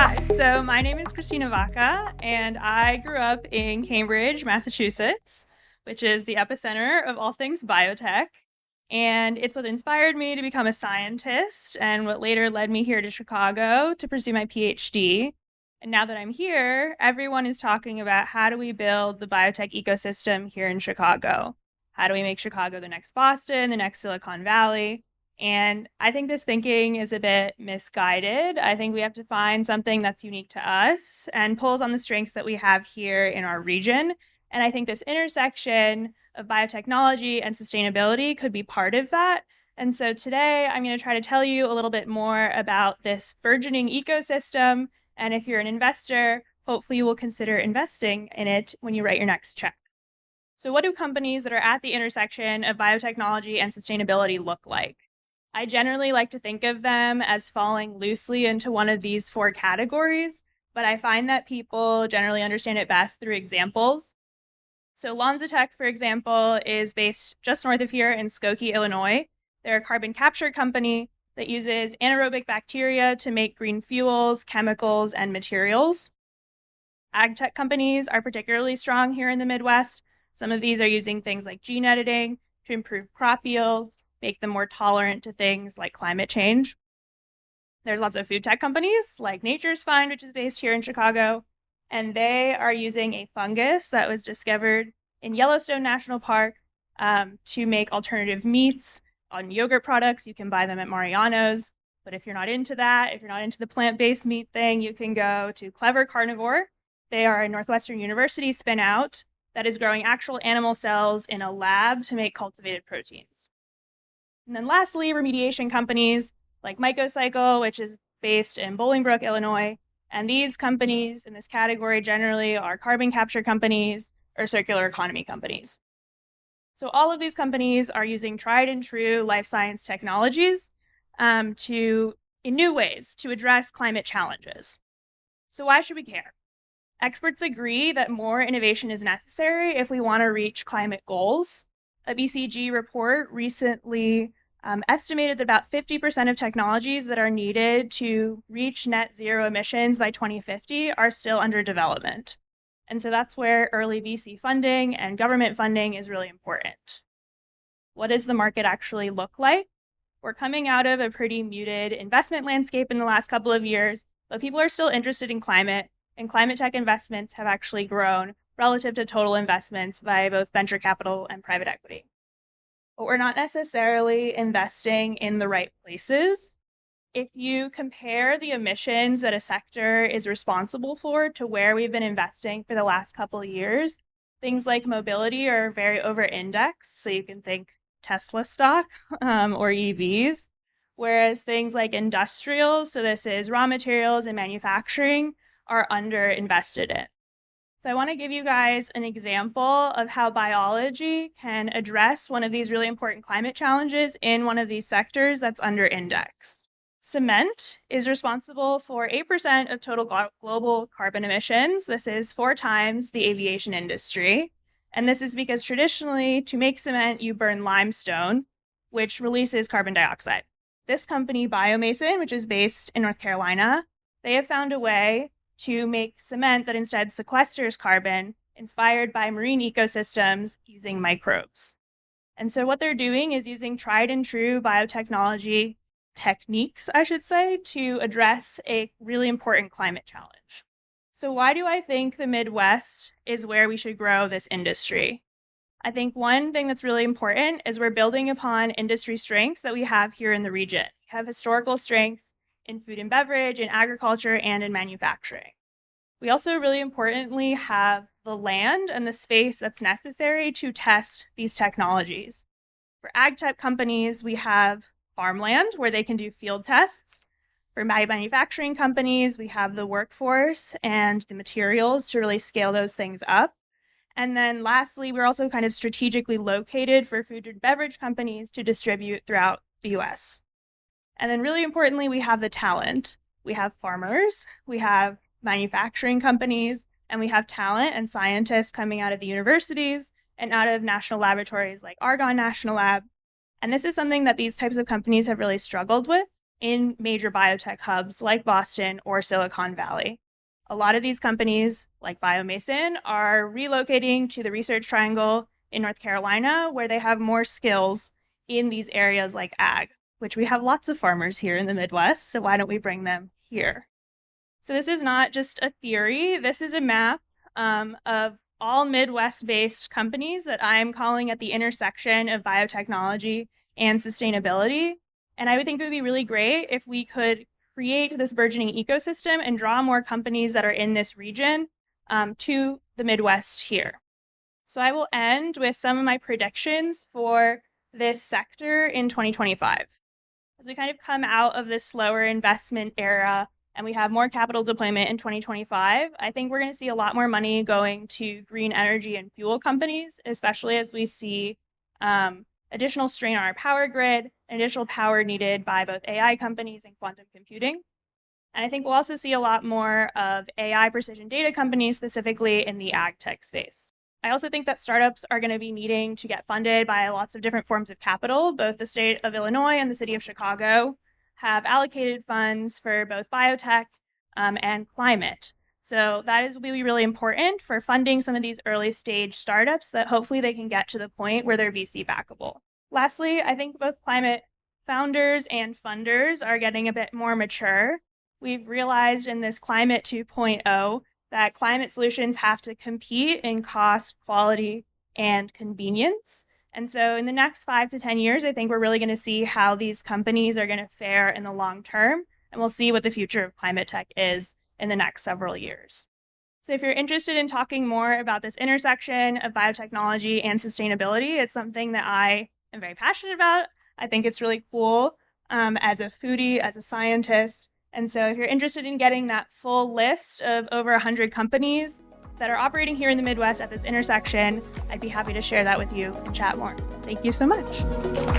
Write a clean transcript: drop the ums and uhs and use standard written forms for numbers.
Hi, so my name is Cristina Vaca, and I grew up in Cambridge, Massachusetts, which is the epicenter of all things biotech. And it's what inspired me to become a scientist and what later led me here to Chicago to pursue my PhD. And now that I'm here, everyone is talking about how do we build the biotech ecosystem here in Chicago? How do we make Chicago the next Boston, the next Silicon Valley? And I think this thinking is a bit misguided. I think we have to find something that's unique to us and pulls on the strengths that we have here in our region. And I think this intersection of biotechnology and sustainability could be part of that. And so today I'm going to try to tell you a little bit more about this burgeoning ecosystem. And if you're an investor, hopefully you will consider investing in it when you write your next check. So what do companies that are at the intersection of biotechnology and sustainability look like? I generally like to think of them as falling loosely into one of these four categories, but I find that people generally understand it best through examples. So LanzaTech, for example, is based just north of here in Skokie, Illinois. They're a carbon capture company that uses anaerobic bacteria to make green fuels, chemicals, and materials. Ag tech companies are particularly strong here in the Midwest. Some of these are using things like gene editing to improve crop yields, make them more tolerant to things like climate change. There's lots of food tech companies like Nature's Fine, which is based here in Chicago, and they are using a fungus that was discovered in Yellowstone National Park to make alternative meats on yogurt products. You can buy them at Mariano's, but if you're not into that, if you're not into the plant-based meat thing, you can go to Clever Carnivore. They are a Northwestern University spin-out that is growing actual animal cells in a lab to make cultivated proteins. And then lastly, remediation companies like Mycocycle, which is based in Bolingbrook, Illinois. And these companies in this category generally are carbon capture companies or circular economy companies. So all of these companies are using tried and true life science technologies in new ways to address climate challenges. So why should we care? Experts agree that more innovation is necessary if we want to reach climate goals. A BCG report recently estimated that about 50% of technologies that are needed to reach net zero emissions by 2050 are still under development. And so that's where early VC funding and government funding is really important. What does the market actually look like? We're coming out of a pretty muted investment landscape in the last couple of years, but people are still interested in climate, and climate tech investments have actually grown relative to total investments by both venture capital and private equity. But we're not necessarily investing in the right places. If you compare the emissions that a sector is responsible for to where we've been investing for the last couple of years, things like mobility are very over-indexed. So you can think Tesla stock or EVs, whereas things like industrials, so this is raw materials and manufacturing, are under-invested in. So I want to give you guys an example of how biology can address one of these really important climate challenges in one of these sectors that's under-indexed. Cement is responsible for 8% of total global carbon emissions. This is 4 times the aviation industry. And this is because traditionally, to make cement, you burn limestone, which releases carbon dioxide. This company, Biomason, which is based in North Carolina, they have found a way to make cement that instead sequesters carbon, inspired by marine ecosystems using microbes. And so what they're doing is using tried and true biotechnology techniques, I should say, to address a really important climate challenge. So why do I think the Midwest is where we should grow this industry? I think one thing that's really important is we're building upon industry strengths that we have here in the region. We have historical strengths in food and beverage, in agriculture, and in manufacturing. We also really importantly have the land and the space that's necessary to test these technologies. For ag tech companies, we have farmland where they can do field tests. For manufacturing companies, we have the workforce and the materials to really scale those things up. And then lastly, we're also kind of strategically located for food and beverage companies to distribute throughout the US. And then really importantly, we have the talent. We have farmers, we have manufacturing companies, and we have talent and scientists coming out of the universities and out of national laboratories like Argonne National Lab. And this is something that these types of companies have really struggled with. in major biotech hubs like Boston or Silicon Valley. A lot of these companies, like Biomason, are relocating to the Research Triangle in North Carolina, where they have more skills in these areas like ag, which we have lots of farmers here in the Midwest, so why don't we bring them here? So this is not just a theory. This is a map of all Midwest-based companies that I'm calling at the intersection of biotechnology and sustainability. And I would think it would be really great if we could create this burgeoning ecosystem and draw more companies that are in this region to the Midwest here. So I will end with some of my predictions for this sector in 2025. As we kind of come out of this slower investment era and we have more capital deployment in 2025, I think we're going to see a lot more money going to green energy and fuel companies, especially as we see additional strain on our power grid, additional power needed by both AI companies and quantum computing. And I think we'll also see a lot more of AI precision data companies, specifically in the ag tech space. I also think that startups are going to be needing to get funded by lots of different forms of capital. Both the state of Illinois and the city of Chicago have allocated funds for both biotech and climate. So that will be really important for funding some of these early stage startups that hopefully they can get to the point where they're VC backable. Lastly, I think both climate founders and funders are getting a bit more mature. We've realized in this Climate 2.0 that climate solutions have to compete in cost, quality, and convenience. And so in the next 5 to 10 years, I think we're really going to see how these companies are going to fare in the long term, and we'll see what the future of climate tech is in the next several years. So if you're interested in talking more about this intersection of biotechnology and sustainability, it's something that I am very passionate about. I think it's really cool as a foodie, as a scientist. And so if you're interested in getting that full list of over 100 companies that are operating here in the Midwest at this intersection, I'd be happy to share that with you and chat more. Thank you so much.